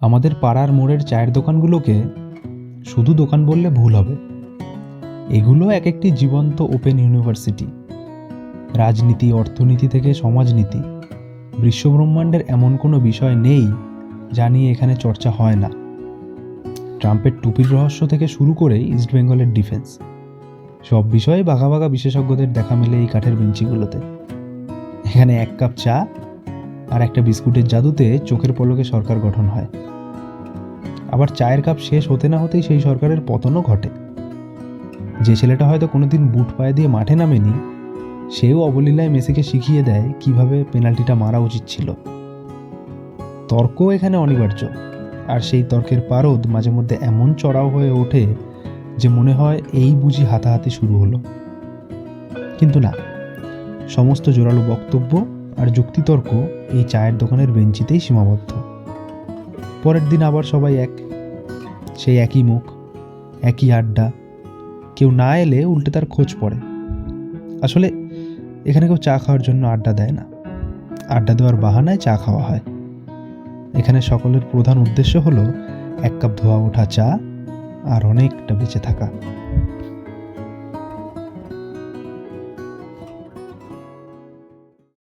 আমাদের পাড়ার মোড়ের চায়ের দোকানগুলোকে শুধু দোকান বললে ভুল হবে। এগুলো এক একটি জীবন্ত ওপেন ইউনিভার্সিটি। রাজনীতি, অর্থনীতি থেকে সমাজনীতি, বিশ্বব্রহ্মাণ্ডের এমন কোনো বিষয় নেই যা নিয়ে এখানে চর্চা হয় না। ট্রাম্পের টুপির রহস্য থেকে শুরু করে ইস্টবেঙ্গলের ডিফেন্স, সব বিষয়ে বাঘা বাঘা বিশেষজ্ঞদের দেখা মেলে এই কাঠের বেঞ্চিগুলোতে। এখানে এক কাপ চা আর একটা বিস্কুটের জাদুতে চোখের পলকে সরকার গঠন হয়। আবার চায়ের কাপ শেষ হতে না হতেই সেই সরকারের পতনও ঘটে। যে ছেলেটা হয়তো কোনোদিন বুট পায়ে দিয়ে মাঠে নামেনি, সেও অবলীলায় মেসিকে শিখিয়ে দেয় কিভাবে পেনাল্টিটা মারা উচিত ছিল। তর্ক এখানে অনিবার্য, আর সেই তর্কের পারদ মাঝে মধ্যে এমন চড়াও হয়ে ওঠে যে মনে হয় এই বুঝি হাতাহাতি শুরু হলো। কিন্তু না, সমস্ত জোরালো বক্তব্য আর যুক্তিতর্ক এই চায়ের দোকানের বেঞ্চিতেই সীমাবদ্ধ। পরের দিন আবার সবাই এক, সেই একই মুখ, একই আড্ডা। কেউ না এলে উল্টে তার খোঁজ পড়ে। আসলে এখানে কেউ চা খাওয়ার জন্য আড্ডা দেয় না, আড্ডা দেওয়ার বাহানায় চা খাওয়া হয়। এখানে সকলের প্রধান উদ্দেশ্য হলো এক কাপ ধোয়া ওঠা চা আর অনেকটা বেঁচে থাকা।